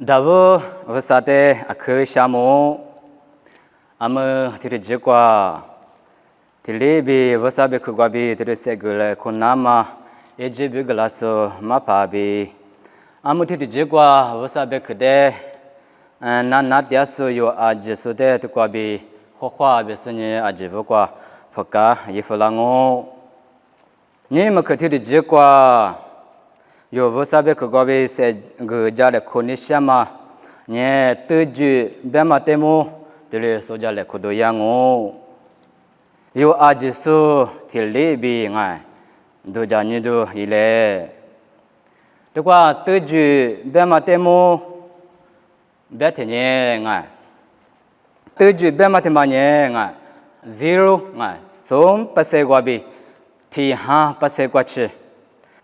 Davu vasate akhe shamu amu tiri jikwa tilibi vasabe kugwabi tiri segule kunama ejibi glaso mapabi amu tiri jikwa vasabe kede na diasu yo ajisude tukwabi hokwa besenye ajibukwa foka yifulango ni makatiri jikwa yo vasabe kugwabi se gujale kunishama nye tuju bema temu tili sojale kudoyango yo ajisu tilibi ngai doja nidu ile tukwa tuju bema temu betenye ngai tuju bema temanye ngai zero ngai som pasegwabi ti ha pasegwachi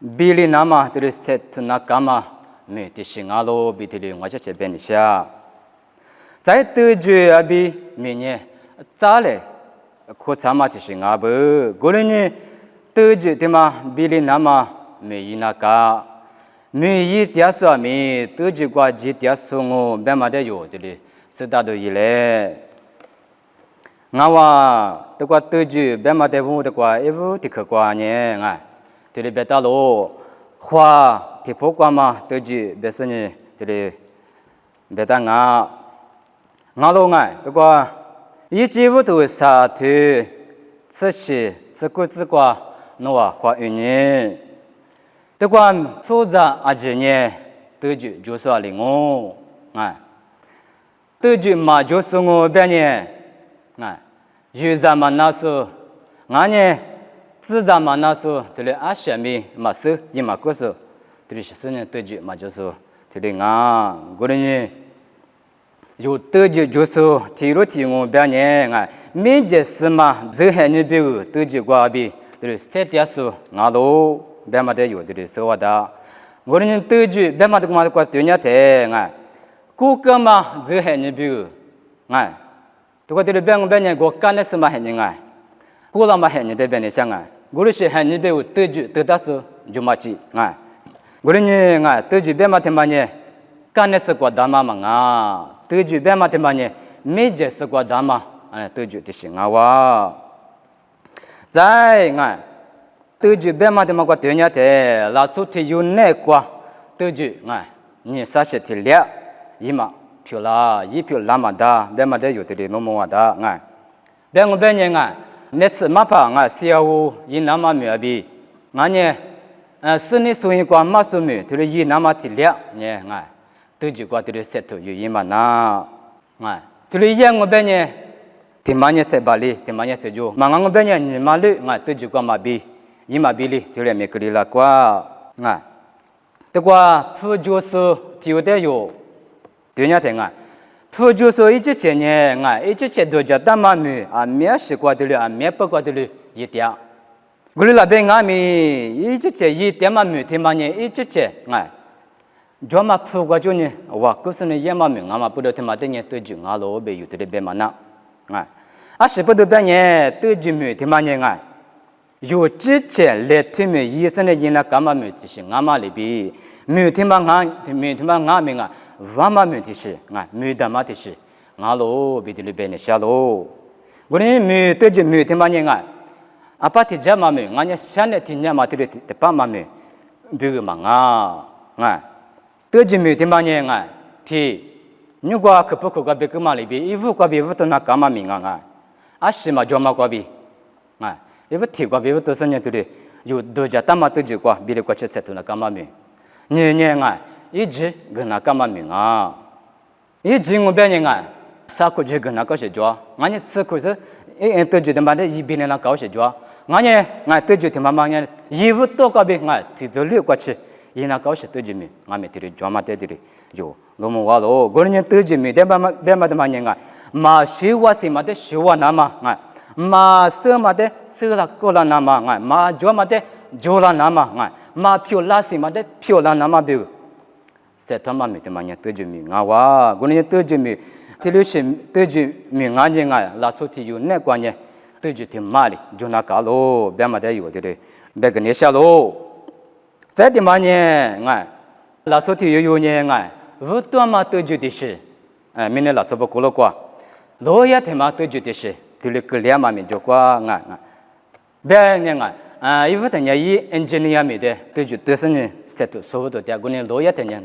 Bili nama tiri set nakama me tishingalo bitili ngache benisha zai tuju abi minye zale kutsama tishingabu golini tuju tema bili nama me inaka me yitiaswa me tuju kwa jitiasungo bemade yo tili sedado ile ngawa tukwa tuju bemade bu tukwa evu tikwa nye ngai tiri betalo hua tipo kwama tuji beseni tiri betanga ngalo ngai tukwa yijibu tu sa tu tsashi tsukwa noa hua yunye tukwa tsuza ajinye tuji juswa lingo ngai tuji ma jusungo benye ngai yuza manasu nganye自然嘛，那时候这里阿什米嘛是伊嘛个是，这里是呢德语嘛就是这里啊，个人有德语就是提入提我别人啊，每件事嘛，这还你比如德语话比，这里三点数俺都别嘛得有这里说话的，个人德语别嘛得嘛个对人的啊，顾客嘛这还你比如啊，这个这里别人个干的什么还人啊，顾了嘛还人这边的想啊。Gurushi hani be tuju tedasu jumachi ngai gurini ngai tuju be matemanye kanes kwa dama manga tuju be matemanye meje kwa dama tuju tishingawa zai ngai tuju be matema kwa tenya te la chuti yune kwa tuju ngai ni sashi tilia yima pyola yipyo lama da be made yutiri nomo da ngai bengo benye ngai Nets mapa nga siawu yi nama mi abi nganye sini suyi kwa masumi tuli yi nama tilia nye nga tuju kwa tuli setu yu yima na nga tuli yang benye timanye se bali timanye se jo mangang benye ni malu nga tuju kwa mabi yima bili tuli mekri la kwa nga tukwa pu josu tiude yo dunya tenga pu josu ichi chenye nga ichi che doja tamami a mia shikwa dulu a mia pakwa dulu yitia gulila be nga mi ichi che yitia mami temanye ichi che nga joma pu gwa joni wa kusne yema mi nga ma pudo temate nye tuju nga lo be yutire be mana nga a shipodo be nye tuju mi temanye nga yu chi che le timi yisane yina kama mi tishi nga ma libi mi temanga nga mi nga vama mi tishi nga mi dama tishi nga lo bidili bene shalo guni mi tuju mi temanye nga apati jama mi nga nya shane tinya matiri te pama mi bigu manga nga tuju mi temanye nga ti nyugwa kupoko ga bekuma libi ivu kwa bi vuto na kama mi nga ashima joma kwa bi nga ivu ti kwa bi vuto sanya turi yu doja tama tuju kwa bili kwa chetsetu na kama mi nye nga iji gana kama mi nga iji ngubeni nga sako ji gana ka she jwa ngani sako se tuju de mande ibine na ka she jwa ngani nga tuju te mama nya yivu to ka bi nga ti dolu kwa chi ina ka she tuju mi ngame tiri jwa ma te tiri yo lomo wa lo gornya tuju mi de ma de ma nya nga ma shiwa si ma de shiwa na ma nga ma se ma de se la ko la na ma nga ma jwa ma de jo la na ma nga ma pyo la si ma de pyo la na ma bi setama mi temanya tuju mi ngawa gornya tuju mi Tilushi tuju mi nganje nga la chuti yu ne kwanye tuju ti mali juna ka lo bema de yu de begnesha lo zai di manye nga la chuti yu yu nye nga 无多嘛对住的是，明年老做不过了过，老也他妈对住的是，对了个两嘛民就过别人伊不等于 engineer 咪的，对住对是呢，设图所有的点，过年老也等于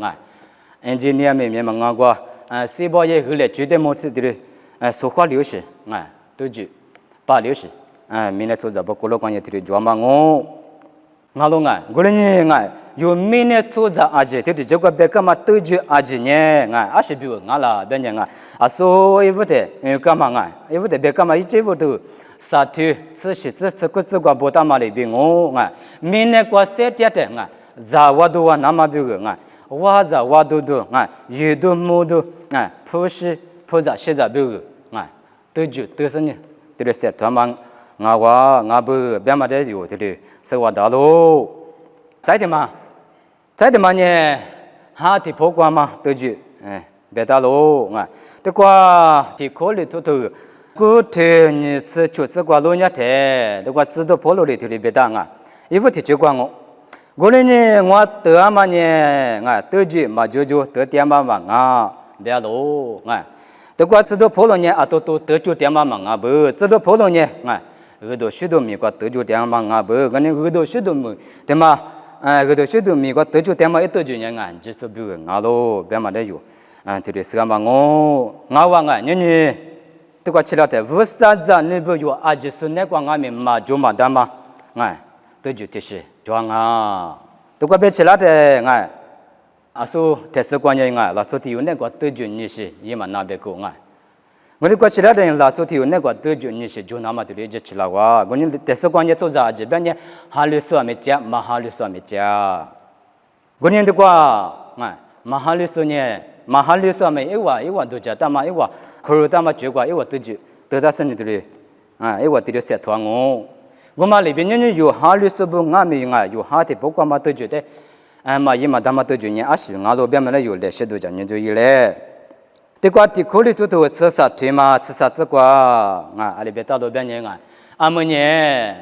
engineer 咪嘛过，西包也后来绝对没是的，说话流失，对住把流失，明年做着不过了关于对住嘛我弄过年有明年做着阿姐，对这个别个嘛对住阿姐呢，阿是比如啦，别人所以不得，干嘛伊不得别个嘛一直不都。沙土此时这个这个不打嘛里边明年过节点的在我都那么别个我在我都有都没都普世普在现在别个都就都是呢，这个是他们我不别嘛的有这里是我大路，再的嘛呢，哈的破关嘛都就别大路这个的考虑都过去你是就是过路年的，这个知道跑路里头里别当衣服提就光过来呢，我得嘛呢，得住嘛就得点嘛别路这个知道跑路呢都得住点嘛不，知道跑路呢耳朵许多米个得住点嘛不，跟你耳朵许多米对吗？耳朵许多米个得住点嘛一得住呢就是比如路别嘛的有，这里是个嘛我你。这个起来的，无啥子你不有阿吉是那个俺们嘛就嘛的嘛，都就这些装这个别起来的说特殊关键拉出题有那个都就你是也嘛那边过我这个起来的拉出题有那个都就你是就那么的就起来我你特殊关键做啥子？别人哈律说没加，嘛哈律说没加，我你这个嘛哈律说呢？嘛哈律说没一万多家，但嘛一万，可是但嘛结果一万多就得到生意的嘞，一万多就写团我嘛里边人有哈律说不俺没有哈的不管嘛都觉得，嘛一嘛但嘛都觉得俺是俺路边嘛有嘞，许多家人就有嘞，这个的考虑都吃啥对嘛，吃啥这个阿里边大路边人们呢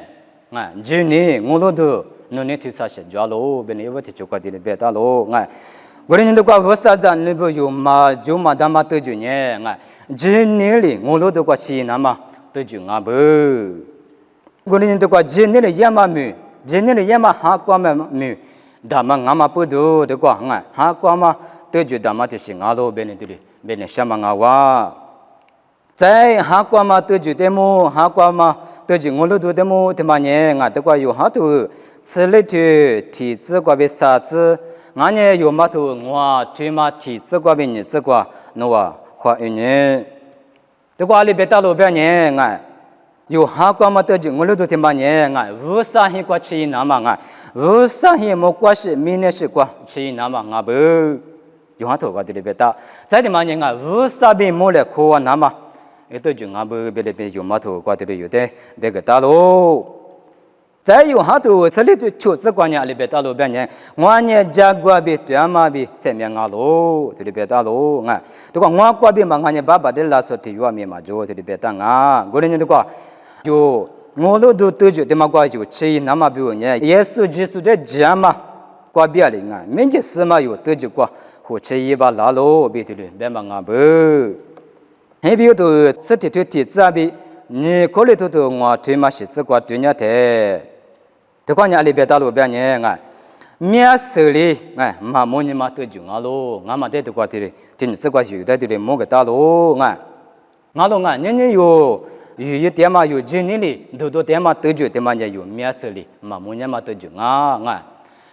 今年我路都农业推啥些家路边有问题就搞的别大路我人都讲无啥子，你不有嘛就嘛他妈得住呢今年里我路都讲是那么得住不，我人都讲今年里也嘛没，今年里也嘛哈过嘛没，他们俺嘛不都都讲哈过嘛得住他们就是俺路边的边的什么在哈过嘛得住的么，哈过嘛得住我路都的么，他妈呢都讲有好多吃了的体质过别啥子。俺呢有嘛头我推嘛体这个边你这个那花一年，这个阿里边大路边呢有哈过嘛得就我们都听嘛呢无啥很过吃那嘛无啥很没关系，明年是过吃那嘛不有哈头个这里边大，在的嘛呢无啥边没来苦那嘛，也都就不别里边有嘛头个这里有的别个大路。再有好多这里头确实关键里边大路边呢，我呢家过边对嘛边三面路，这里边大路这个我过边嘛，我呢爸爸的拉说的有面嘛就这里边大过年这个就我路都得就对嘛过就吃那么比如呢，耶稣基督的家嘛过边里明天是嘛有得就过，或吃一把拉路边这里边嘛不，还比如都实体的体制边，你考虑到我对嘛是这个对呢的。这个呢里边大路边呢面手里嘛么你嘛得就路嘛得这个的真这个有的的么个大路路人有一点嘛有今年里都点嘛得就点嘛有面手里嘛么你嘛得就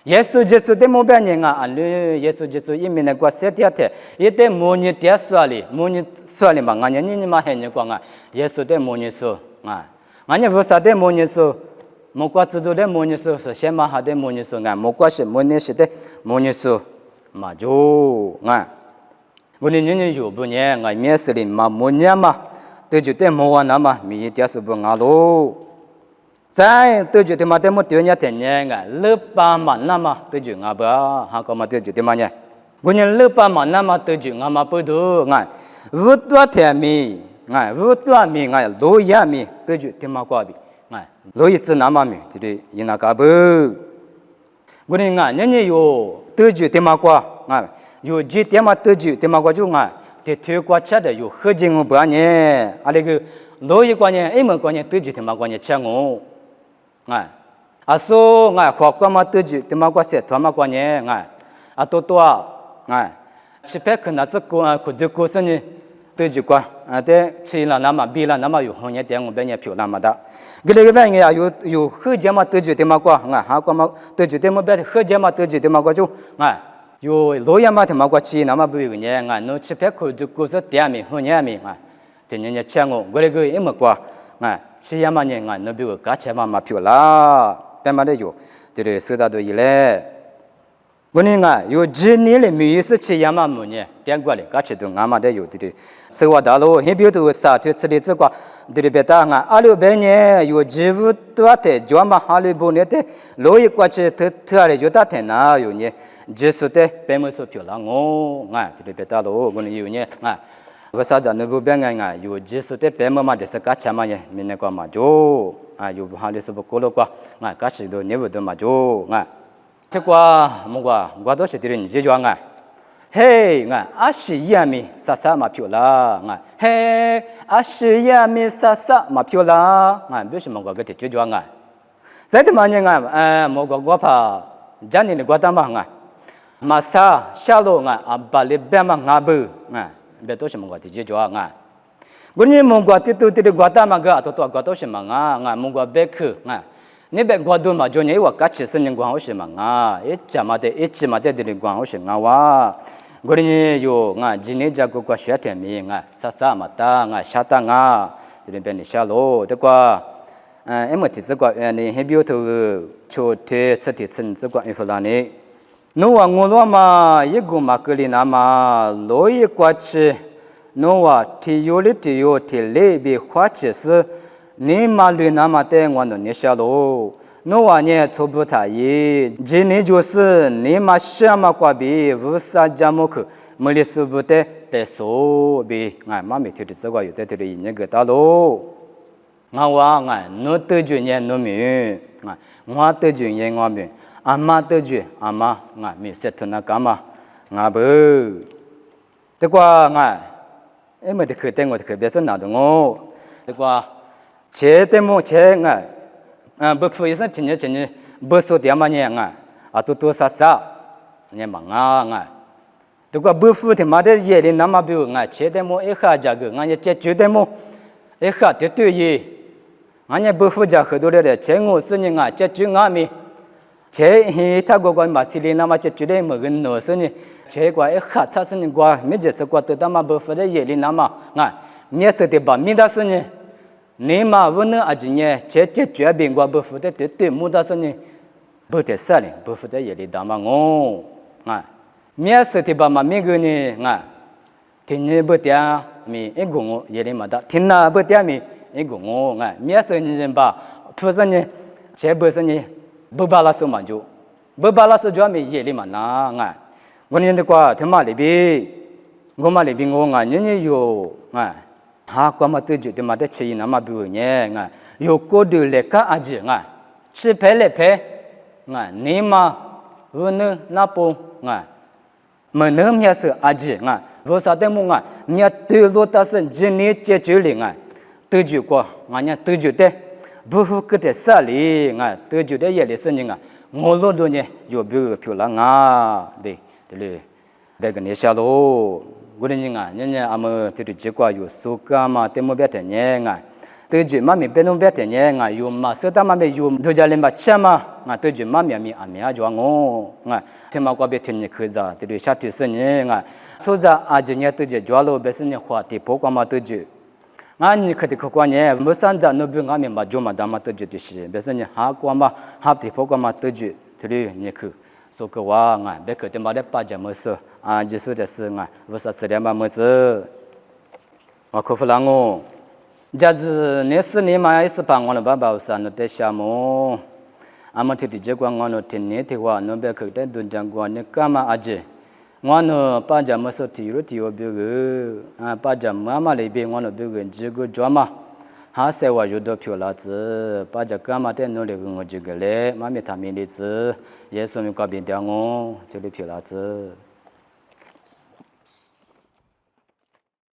耶稣基督的目标呢耶稣基督一面那个设定的一点么你点说里嘛你嘛很你讲耶稣的么你说你不是的么你说莫过知道的么你说是先嘛哈的么你说莫过是么你是的么你说嘛就我人有不呢面是里嘛么你嘛对就的么那么米点是不路在对就的嘛的么对呢的呢乐巴嘛那么对就不哈个嘛对就的嘛呢我乐巴嘛那么对就嘛不都无多甜米无多米路亚米对就的嘛过比罗伊兹那么米，这里伊那个不，我人有得住的嘛过有几点嘛得住，对嘛个就啊，对推过吃的有喝进我不呢，啊那个老一个呢，哎么个呢得住对嘛个呢吃我，啊，啊说啊花个嘛得住，对嘛个些多嘛个呢，啊多多啊，吃白可那这个啊，可这个是呢。对住过，对，吃了那么比了那么有红叶点我别人漂亮么的，这个边个有喝点嘛对住对嘛过，哈过嘛对住对嘛别喝点嘛对住对嘛过就有老爷嘛对嘛过吃那么不有呢，侬吃白可就过是点米红叶米对人家吃我，这个也么过，吃也嘛呢，侬比如家吃嘛漂亮，别嘛的有，对收到都一来。我呢有几年了，没有是吃亚麻木呢，点过来，刚吃到亚麻的有的，生活道路，很比如啥，就吃的这个，对别的阿鲁边呢有几乎多的，就嘛阿鲁不呢的，老一过去特来就打天呐，有呢，就是的，白木说漂亮哦，对别的路，我呢有呢，我啥子那不边有就是的白木嘛，就是刚吃嘛呢，明年过嘛就，有不好的是不过了过，刚吃到你不都嘛就，这个我都是对人家讲嘿，阿西亚米莎莎嘛漂亮，嘿，阿西亚米莎莎嘛漂亮，为什么我个这讲在的嘛呢我怕家里的我当嘛masa shalo abali bema ngabu beto shima ngwa ti jwa guni mongwa ti tu ti gwata maga to gwato shima mongwa bek ne be gwado ma jonye wa ka chi sin ngwa ho shima e chama de e chima de de ngwa ho shima wa guni yo jine ja ko kwa shya te mi sasa mata shata de be ni shalo de kwa emoti se kwa ni hebio to cho te sati chen se kwa iflani Noa ngoloma yeguma kelina ma loye kwachi noa tiyoli tiyo tilebe kwachi se ni ma lu na ma te ngwano ne shalo noa nye tsobuta ye jini josi ni ma shama kwa bi vusa jamok muli subute te so bi ma mi tiri se kwa yu te tiri nye ge ta lo wa no te ju nye no mi ngwa te ju nye ngwa mi ama te ju ama mi setuna kama bu te kwa me de ke tengo de ke besa na dongo te kwa che te mo che bu fu yesa chinye bu so de ma nye to sa sa nye ma te kwa bu fu te ma de ye le na ma bu che te mo e kha ja ge ye che ju te mo e kha te tu ye nye bu fu ja he do le che ngo se nye che ju mi 제 히타고가 마실리나 마치 주례 먹은 노선이 제과 하타스는 과 메제스과 뜻다마 버프데 예리나마 미에스데 바 미다스니 네마 원느 아진예 제제 죄빈과 버프데 뜻뜻 무다스니 버테살리 버프데 예리다마고 미에스데 바마 미그니 티니 버티야 미 에고고 예리마다 티나 버티야미 에고고 미에스니 바 푸선이 제버선이 bubala so manjo bubala so jwa me ye le ma na ngoni de kwa thema le bi ngoma le bi ngo nyenye yo ha kwa ma te ju de ma de chi na ma bu nye yo ko de le ka a ji chi phe le phe ni ma wu ne na po ma ne mya se a ji vo sa de mo mya te lo ta sen ji ni che ju le te ju kwa nya te ju de buhu kete sali te ju de ye le sen ngolo do nye yo bu pyo la de le de ga ne sha lo gu de nye am te ji kwa yo so ka ma te mo be te nye te ju ma mi be no be te nye yo ma se ta ma me yo do ja le ma cha ma te ju ma mi a mi a jo ngo te ma kwa be te nye khe za te le sha ti sen nye so za a ji nye te je jo lo be sen nye khwa ti po kwa ma te ju ngani khati khwa nye musanda no bu ngami ma jo ma da ma te ju ti shi be sen nye ha kwa ma ha ti po kwa ma te ju te nye khu so ko wa be ke te ma de pa ja mo so a ji so de se wo sa se de ma mo ze wa ko fu la ngo ja zi ne se ne ma is pa ngo ba ba sa no te sha mo ama ti je kwa ngo no tin ne te wa no be ke de dun jang kwa ne ka ma a je ngano pa ja mo so ti ro ti o bi ge pa ja ma ma le bi ngano bi ge ji go jwa ma ha se wa yu do phyo la zi pa ja ka ma de no le ngo ji ge le ma me tha mi le zi ye so mi kwa bi da ngo ji le phyo la zi